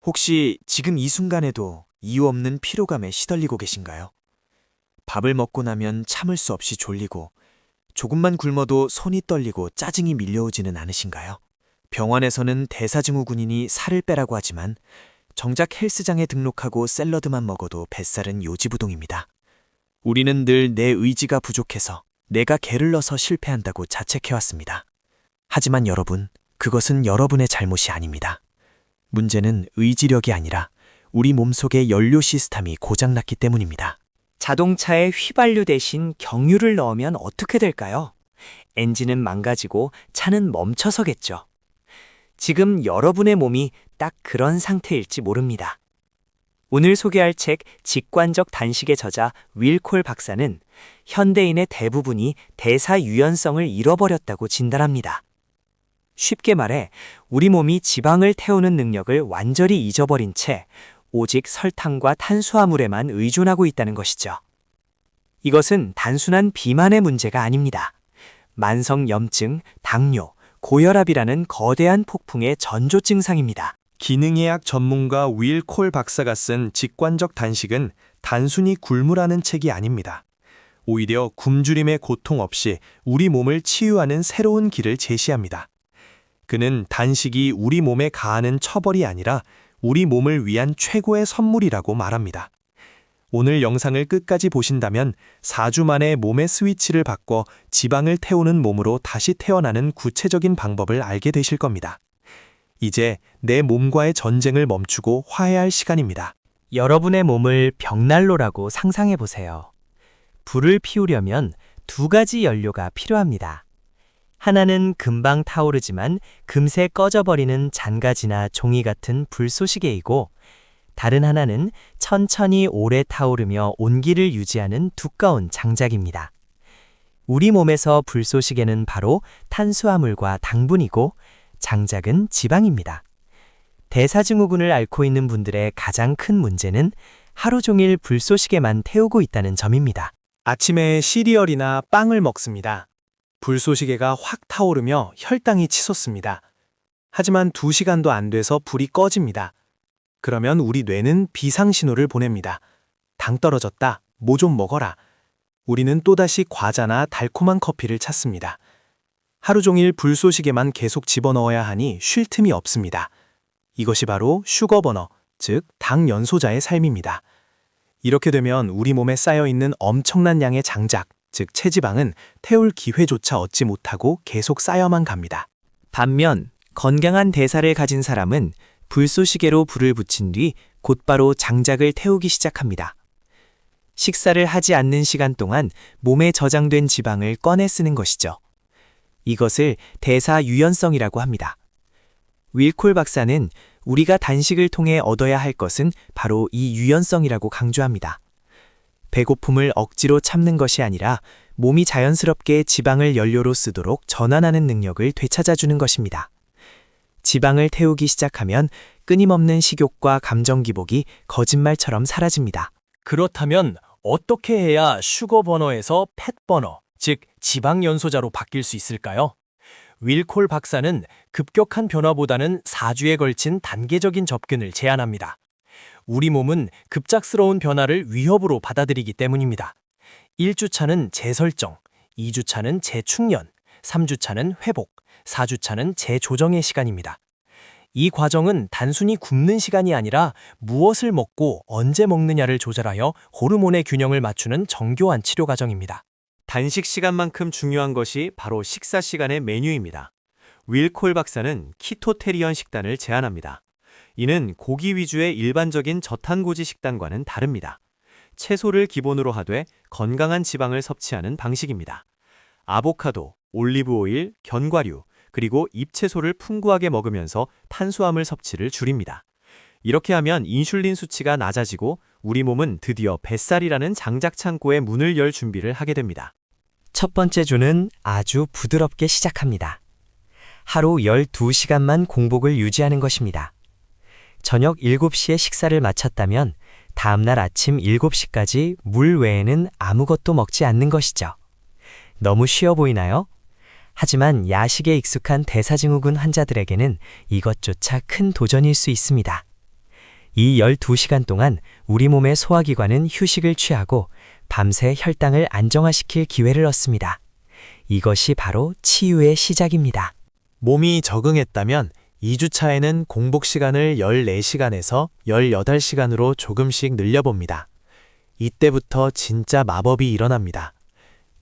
혹시 지금 이 순간에도 이유 없는 피로감에 시달리고 계신가요? 밥을 먹고 나면 참을 수 없이 졸리고 조금만 굶어도 손이 떨리고 짜증이 밀려오지는 않으신가요? 병원에서는 대사증후군이니 살을 빼라고 하지만 정작 헬스장에 등록하고 샐러드만 먹어도 뱃살은 요지부동입니다. 우리는 늘 내 의지가 부족해서 내가 개를 넣어서 실패한다고 자책해왔습니다. 하지만 여러분, 그것은 여러분의 잘못이 아닙니다. 문제는 의지력이 아니라 우리 몸속의 연료 시스템이 고장났기 때문입니다. 자동차에 휘발유 대신 경유를 넣으면 어떻게 될까요? 엔진은 망가지고 차는 멈춰서겠죠. 지금 여러분의 몸이 딱 그런 상태일지 모릅니다. 오늘 소개할 책 직관적 단식의 저자 윌 콜 박사는 현대인의 대부분이 대사 유연성을 잃어버렸다고 진단합니다. 쉽게 말해 우리 몸이 지방을 태우는 능력을 완전히 잊어버린 채 오직 설탕과 탄수화물에만 의존하고 있다는 것이죠. 이것은 단순한 비만의 문제가 아닙니다. 만성염증, 당뇨, 고혈압이라는 거대한 폭풍의 전조 증상입니다. 기능의학 전문가 윌 콜 박사가 쓴 직관적 단식은 단순히 굶으라는 책이 아닙니다. 오히려 굶주림의 고통 없이 우리 몸을 치유하는 새로운 길을 제시합니다. 그는 단식이 우리 몸에 가하는 처벌이 아니라 우리 몸을 위한 최고의 선물이라고 말합니다. 오늘 영상을 끝까지 보신다면 4주 만에 몸의 스위치를 바꿔 지방을 태우는 몸으로 다시 태어나는 구체적인 방법을 알게 되실 겁니다. 이제 내 몸과의 전쟁을 멈추고 화해할 시간입니다. 여러분의 몸을 벽난로라고 상상해 보세요. 불을 피우려면 두 가지 연료가 필요합니다. 하나는 금방 타오르지만 금세 꺼져버리는 잔가지나 종이 같은 불쏘시개이고, 다른 하나는 천천히 오래 타오르며 온기를 유지하는 두꺼운 장작입니다. 우리 몸에서 불쏘시개는 바로 탄수화물과 당분이고 장작은 지방입니다. 대사증후군을 앓고 있는 분들의 가장 큰 문제는 하루 종일 불쏘시개만 태우고 있다는 점입니다. 아침에 시리얼이나 빵을 먹습니다. 불쏘시개가 확 타오르며 혈당이 치솟습니다. 하지만 2시간도 안 돼서 불이 꺼집니다. 그러면 우리 뇌는 비상신호를 보냅니다. 당 떨어졌다, 뭐 좀 먹어라. 우리는 또다시 과자나 달콤한 커피를 찾습니다. 하루 종일 불쏘시개만 계속 집어넣어야 하니 쉴 틈이 없습니다. 이것이 바로 슈거버너, 즉 당 연소자의 삶입니다. 이렇게 되면 우리 몸에 쌓여있는 엄청난 양의 장작, 즉 체지방은 태울 기회조차 얻지 못하고 계속 쌓여만 갑니다. 반면 건강한 대사를 가진 사람은 불쏘시개로 불을 붙인 뒤 곧바로 장작을 태우기 시작합니다. 식사를 하지 않는 시간 동안 몸에 저장된 지방을 꺼내 쓰는 것이죠. 이것을 대사 유연성이라고 합니다. 윌 콜 박사는 우리가 단식을 통해 얻어야 할 것은 바로 이 유연성이라고 강조합니다. 배고픔을 억지로 참는 것이 아니라 몸이 자연스럽게 지방을 연료로 쓰도록 전환하는 능력을 되찾아주는 것입니다. 지방을 태우기 시작하면 끊임없는 식욕과 감정 기복이 거짓말처럼 사라집니다. 그렇다면 어떻게 해야 슈거버너에서 팻버너, 즉 지방 연소자로 바뀔 수 있을까요? 윌 콜 박사는 급격한 변화보다는 4주에 걸친 단계적인 접근을 제안합니다. 우리 몸은 급작스러운 변화를 위협으로 받아들이기 때문입니다. 1주차는 재설정, 2주차는 재충전, 3주차는 회복, 4주차는 재조정의 시간입니다. 이 과정은 단순히 굶는 시간이 아니라 무엇을 먹고 언제 먹느냐를 조절하여 호르몬의 균형을 맞추는 정교한 치료 과정입니다. 단식 시간만큼 중요한 것이 바로 식사 시간의 메뉴입니다. 윌 콜 박사는 키토테리언 식단을 제안합니다. 이는 고기 위주의 일반적인 저탄고지 식단과는 다릅니다. 채소를 기본으로 하되 건강한 지방을 섭취하는 방식입니다. 아보카도, 올리브 오일, 견과류, 그리고 잎채소를 풍부하게 먹으면서 탄수화물 섭취를 줄입니다. 이렇게 하면 인슐린 수치가 낮아지고 우리 몸은 드디어 뱃살이라는 장작 창고의 문을 열 준비를 하게 됩니다. 첫 번째 주는 아주 부드럽게 시작합니다. 하루 12시간만 공복을 유지하는 것입니다. 저녁 7시에 식사를 마쳤다면 다음날 아침 7시까지 물 외에는 아무것도 먹지 않는 것이죠. 너무 쉬워 보이나요? 하지만 야식에 익숙한 대사증후군 환자들에게는 이것조차 큰 도전일 수 있습니다. 이 12시간 동안 우리 몸의 소화기관은 휴식을 취하고 밤새 혈당을 안정화시킬 기회를 얻습니다. 이것이 바로 치유의 시작입니다. 몸이 적응했다면 2주차에는 공복 시간을 14시간에서 18시간으로 조금씩 늘려봅니다. 이때부터 진짜 마법이 일어납니다.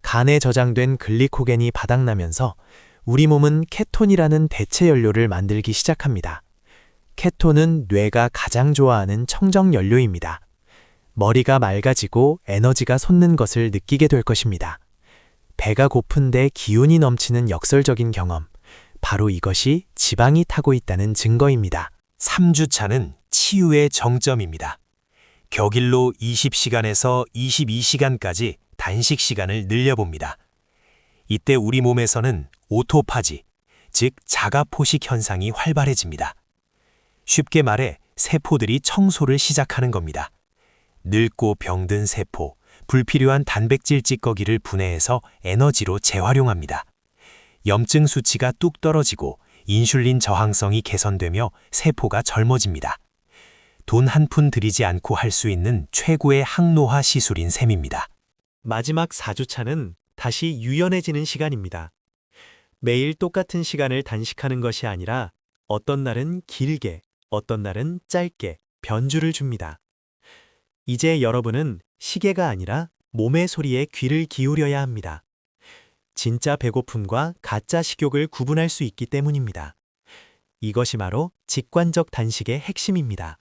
간에 저장된 글리코겐이 바닥나면서 우리 몸은 케톤이라는 대체 연료를 만들기 시작합니다. 케톤은 뇌가 가장 좋아하는 청정 연료입니다. 머리가 맑아지고 에너지가 솟는 것을 느끼게 될 것입니다. 배가 고픈데 기운이 넘치는 역설적인 경험. 바로 이것이 지방이 타고 있다는 증거입니다. 3주차는 치유의 정점입니다. 격일로 20시간에서 22시간까지 단식 시간을 늘려봅니다. 이때 우리 몸에서는 오토파지, 즉 자가포식 현상이 활발해집니다. 쉽게 말해 세포들이 청소를 시작하는 겁니다. 늙고 병든 세포, 불필요한 단백질 찌꺼기를 분해해서 에너지로 재활용합니다. 염증 수치가 뚝 떨어지고 인슐린 저항성이 개선되며 세포가 젊어집니다. 돈 한 푼 들이지 않고 할 수 있는 최고의 항노화 시술인 셈입니다. 마지막 4주차는 다시 유연해지는 시간입니다. 매일 똑같은 시간을 단식하는 것이 아니라 어떤 날은 길게, 어떤 날은 짧게 변주를 줍니다. 이제 여러분은 시계가 아니라 몸의 소리에 귀를 기울여야 합니다. 진짜 배고픔과 가짜 식욕을 구분할 수 있기 때문입니다. 이것이 바로 직관적 단식의 핵심입니다.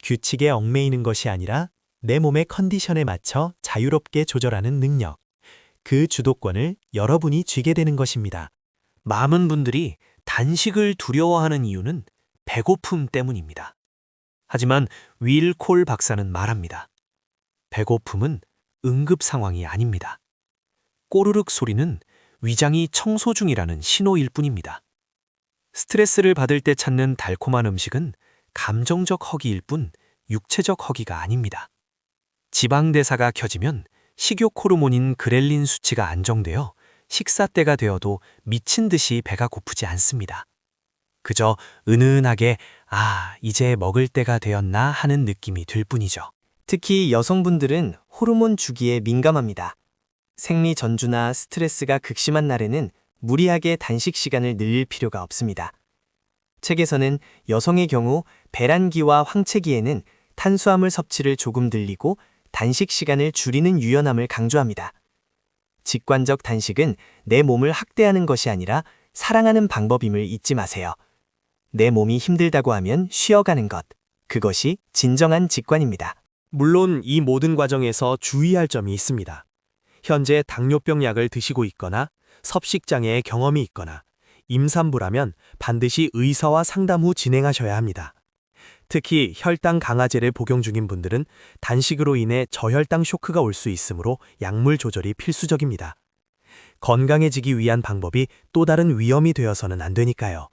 규칙에 얽매이는 것이 아니라 내 몸의 컨디션에 맞춰 자유롭게 조절하는 능력. 그 주도권을 여러분이 쥐게 되는 것입니다. 많은 분들이 단식을 두려워하는 이유는 배고픔 때문입니다. 하지만 윌 콜 박사는 말합니다. 배고픔은 응급 상황이 아닙니다. 꼬르륵 소리는 위장이 청소 중이라는 신호일 뿐입니다. 스트레스를 받을 때 찾는 달콤한 음식은 감정적 허기일 뿐 육체적 허기가 아닙니다. 지방대사가 켜지면 식욕 호르몬인 그렐린 수치가 안정되어 식사 때가 되어도 미친 듯이 배가 고프지 않습니다. 그저 은은하게 이제 먹을 때가 되었나 하는 느낌이 들 뿐이죠. 특히 여성분들은 호르몬 주기에 민감합니다. 생리 전주나 스트레스가 극심한 날에는 무리하게 단식 시간을 늘릴 필요가 없습니다. 책에서는 여성의 경우 배란기와 황체기에는 탄수화물 섭취를 조금 늘리고 단식 시간을 줄이는 유연함을 강조합니다. 직관적 단식은 내 몸을 학대하는 것이 아니라 사랑하는 방법임을 잊지 마세요. 내 몸이 힘들다고 하면 쉬어가는 것. 그것이 진정한 직관입니다. 물론 이 모든 과정에서 주의할 점이 있습니다. 현재 당뇨병 약을 드시고 있거나 섭식장애의 경험이 있거나 임산부라면 반드시 의사와 상담 후 진행하셔야 합니다. 특히 혈당 강화제를 복용 중인 분들은 단식으로 인해 저혈당 쇼크가 올 수 있으므로 약물 조절이 필수적입니다. 건강해지기 위한 방법이 또 다른 위험이 되어서는 안 되니까요.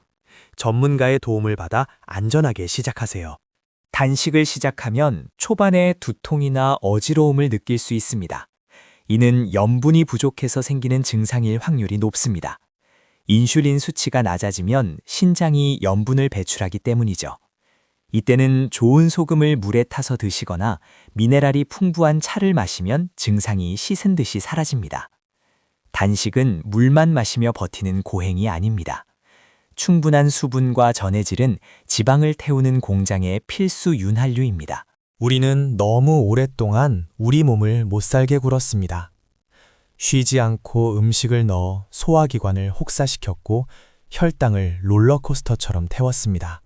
전문가의 도움을 받아 안전하게 시작하세요. 단식을 시작하면 초반에 두통이나 어지러움을 느낄 수 있습니다. 이는 염분이 부족해서 생기는 증상일 확률이 높습니다. 인슐린 수치가 낮아지면 신장이 염분을 배출하기 때문이죠. 이때는 좋은 소금을 물에 타서 드시거나 미네랄이 풍부한 차를 마시면 증상이 씻은 듯이 사라집니다. 단식은 물만 마시며 버티는 고행이 아닙니다. 충분한 수분과 전해질은 지방을 태우는 공장의 필수 윤활유입니다. 우리는 너무 오랫동안 우리 몸을 못살게 굴었습니다. 쉬지 않고 음식을 넣어 소화기관을 혹사시켰고 혈당을 롤러코스터처럼 태웠습니다.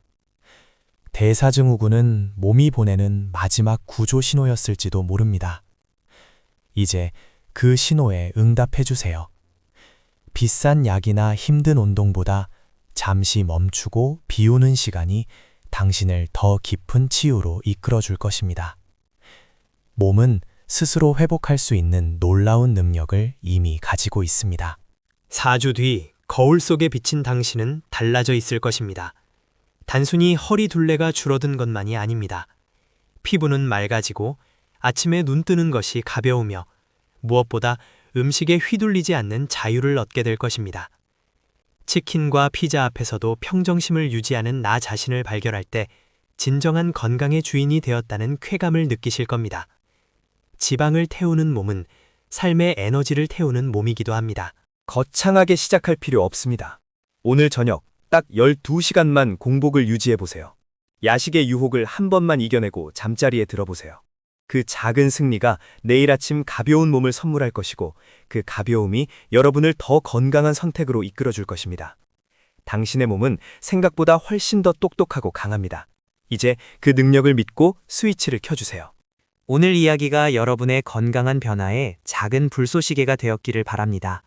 대사증후군은 몸이 보내는 마지막 구조 신호였을지도 모릅니다. 이제 그 신호에 응답해 주세요. 비싼 약이나 힘든 운동보다 잠시 멈추고 비우는 시간이 당신을 더 깊은 치유로 이끌어 줄 것입니다. 몸은 스스로 회복할 수 있는 놀라운 능력을 이미 가지고 있습니다. 4주 뒤 거울 속에 비친 당신은 달라져 있을 것입니다. 단순히 허리 둘레가 줄어든 것만이 아닙니다. 피부는 맑아지고 아침에 눈 뜨는 것이 가벼우며 무엇보다 음식에 휘둘리지 않는 자유를 얻게 될 것입니다. 치킨과 피자 앞에서도 평정심을 유지하는 나 자신을 발견할 때 진정한 건강의 주인이 되었다는 쾌감을 느끼실 겁니다. 지방을 태우는 몸은 삶의 에너지를 태우는 몸이기도 합니다. 거창하게 시작할 필요 없습니다. 오늘 저녁 딱 12시간만 공복을 유지해 보세요. 야식의 유혹을 한 번만 이겨내고 잠자리에 들어보세요. 그 작은 승리가 내일 아침 가벼운 몸을 선물할 것이고 그 가벼움이 여러분을 더 건강한 선택으로 이끌어 줄 것입니다. 당신의 몸은 생각보다 훨씬 더 똑똑하고 강합니다. 이제 그 능력을 믿고 스위치를 켜주세요. 오늘 이야기가 여러분의 건강한 변화에 작은 불쏘시개가 되었기를 바랍니다.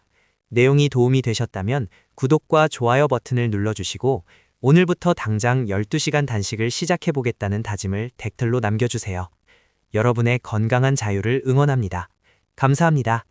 내용이 도움이 되셨다면 구독과 좋아요 버튼을 눌러주시고 오늘부터 당장 12시간 단식을 시작해보겠다는 다짐을 댓글로 남겨주세요. 여러분의 건강한 자유를 응원합니다. 감사합니다.